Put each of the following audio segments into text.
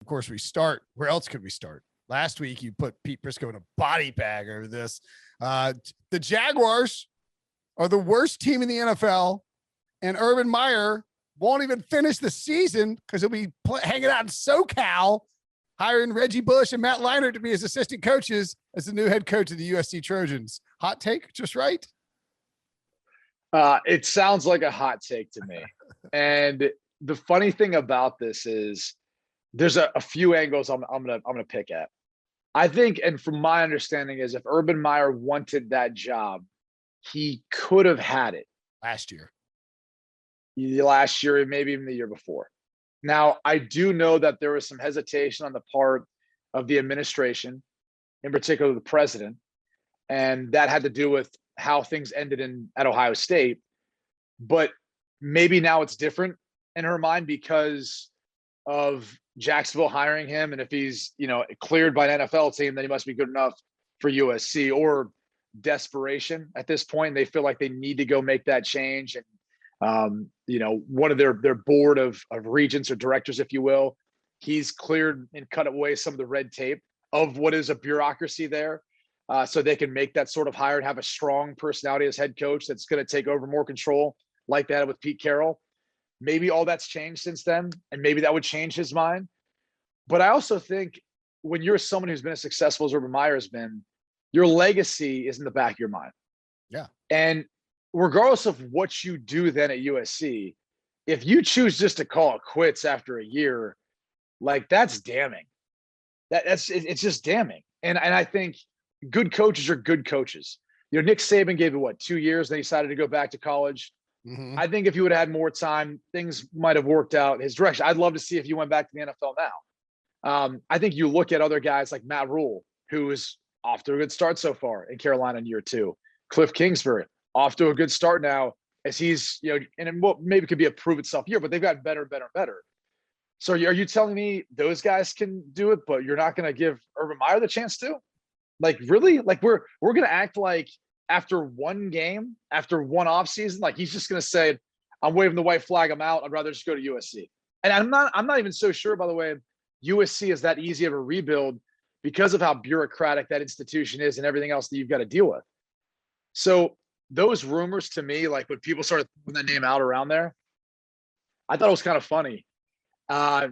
Of course, we start. Where else could we start? Last week, you put Pete Prisco in a body bag over this. The Jaguars are the worst team in the NFL, and Urban Meyer won't even finish the season because he'll be hanging out in SoCal, hiring Reggie Bush and Matt Leinart to be his assistant coaches as the new head coach of the USC Trojans. Hot take, just right? It sounds like a hot take to me. And the funny thing about this is there's a few angles I'm gonna pick at. I think, and from my understanding, is if Urban Meyer wanted that job, he could have had it last year, maybe even the year before. Now, I do know that there was some hesitation on the part of the administration, in particular the president, and that had to do with how things ended at Ohio State. But maybe now it's different in her mind because of Jacksonville hiring him, and if he's cleared by an NFL team, then he must be good enough for USC, or desperation at this point. They feel like they need to go make that change, and one of their board of regents or directors, if you will, he's cleared and cut away some of the red tape of what is a bureaucracy there, so they can make that sort of hire and have a strong personality as head coach that's going to take over more control, like that with Pete Carroll. Maybe all that's changed since then, and maybe that would change his mind. But I also think when you're someone who's been as successful as Urban Meyer has been, your legacy is in the back of your mind. Yeah. And regardless of what you do then at USC, if you choose just to call it quits after a year, like that's damning. It's just damning. And I think good coaches are good coaches. Nick Saban gave it 2 years, then he decided to go back to college. Mm-hmm. I think if he would have had more time, things might have worked out his direction. I'd love to see if he went back to the NFL now. I think you look at other guys like Matt Rule, who is off to a good start so far in Carolina in year 2. Cliff Kingsbury, off to a good start now as he's, and maybe it could be a prove itself year, but they've gotten better and better and better. So are you telling me those guys can do it, but you're not going to give Urban Meyer the chance to? Like, really? Like, we're going to act like after one game, after one offseason, like he's just going to say, I'm waving the white flag, I'm out. I'd rather just go to USC. And I'm not even so sure, by the way, USC is that easy of a rebuild because of how bureaucratic that institution is and everything else that you've got to deal with. So those rumors to me, like when people started putting that name out around there, I thought it was kind of funny.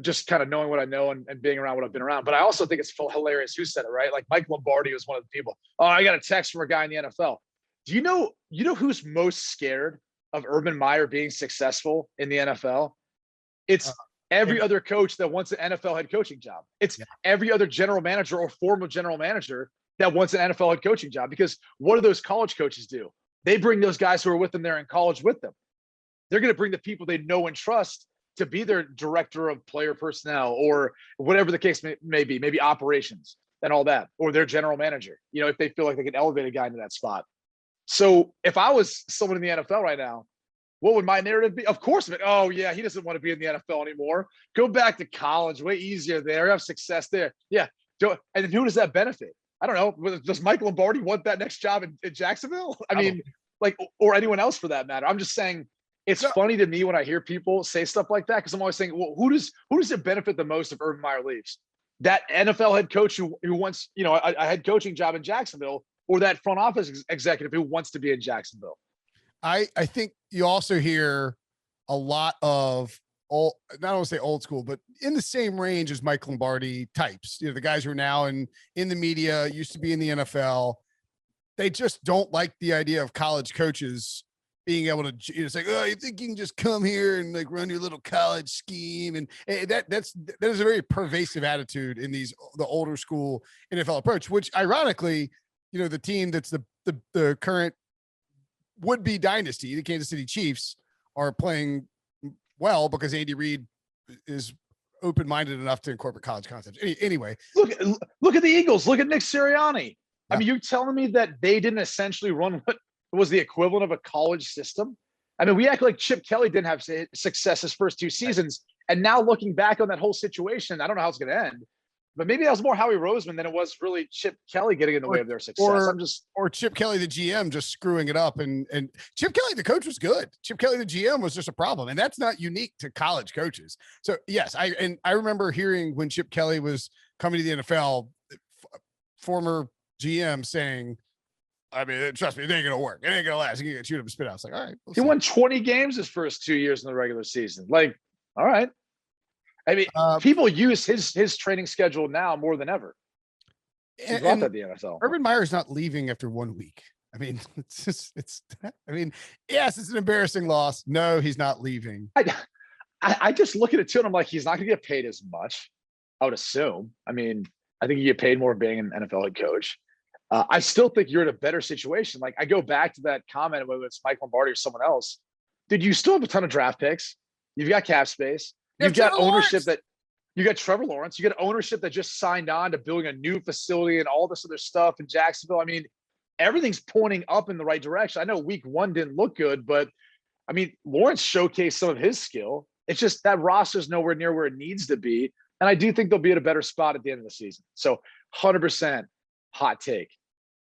Just kind of knowing what I know and being around what I've been around. But I also think it's hilarious who said it, right? Like Mike Lombardi was one of the people. Oh, I got a text from a guy in the NFL. Do you know who's most scared of Urban Meyer being successful in the NFL? It's every other coach that wants an NFL head coaching job. It's every other general manager or former general manager that wants an NFL head coaching job. Because what do those college coaches do? They bring those guys who are with them there in college with them. They're going to bring the people they know and trust to be their director of player personnel or whatever the case may be, maybe operations and all that, or their general manager, if they feel like they can elevate a guy into that spot. So if I was someone in the NFL right now, what would my narrative be? Of course, oh yeah, he doesn't want to be in the NFL anymore. Go back to college, way easier there. Have success there. Yeah. And then who does that benefit? I don't know. Does Mike Lombardi want that next job in Jacksonville? I mean, or anyone else for that matter. I'm just saying it's funny to me when I hear people say stuff like that, because I'm always saying, well, who does it benefit the most if Urban Meyer leaves? That NFL head coach who wants, a head coaching job in Jacksonville, or that front office executive who wants to be in Jacksonville? I think you also hear a lot of not want to say old school, but in the same range as Mike Lombardi types, the guys who are now in the media, used to be in the NFL. They just don't like the idea of college coaches being able to, it's like, oh, you think you can just come here and like run your little college scheme. And that is a very pervasive attitude in the older school NFL approach, which ironically, the team that's the current would-be dynasty, the Kansas City Chiefs, are playing well because Andy Reid is open-minded enough to incorporate college concepts. Anyway, look at the Eagles. Look at Nick Sirianni. Yeah. I mean, you're telling me that they didn't essentially run what was the equivalent of a college system? I mean, we act like Chip Kelly didn't have success his first 2 seasons. And now looking back on that whole situation, I don't know how it's going to end, but maybe that was more Howie Roseman than it was really Chip Kelly getting in the way of their success. Or Chip Kelly, the GM, just screwing it up. And Chip Kelly, the coach, was good. Chip Kelly, the GM, was just a problem. And that's not unique to college coaches. So yes, I remember hearing when Chip Kelly was coming to the NFL, former GM saying, I mean, trust me, it ain't gonna work. It ain't gonna last. You're gonna shoot him and spit out. It's like, all right. He won 20 games his first 2 years in the regular season. Like, all right. I mean, people use his training schedule now more than ever. He's brought that the NFL. Urban Meyer is not leaving after 1 week. I mean, yes, it's an embarrassing loss. No, he's not leaving. I just look at it too, and I'm like, he's not gonna get paid as much, I would assume. I mean, I think you get paid more being an NFL head coach. I still think you're in a better situation. Like, I go back to that comment, whether it's Mike Lombardi or someone else. Dude, you still have a ton of draft picks. You've got cap space. You've got ownership that you got Trevor Lawrence. You got ownership that just signed on to building a new facility and all this other stuff in Jacksonville. I mean, everything's pointing up in the right direction. I know week 1 didn't look good, but I mean, Lawrence showcased some of his skill. It's just that roster's nowhere near where it needs to be. And I do think they'll be at a better spot at the end of the season. So 100% hot take.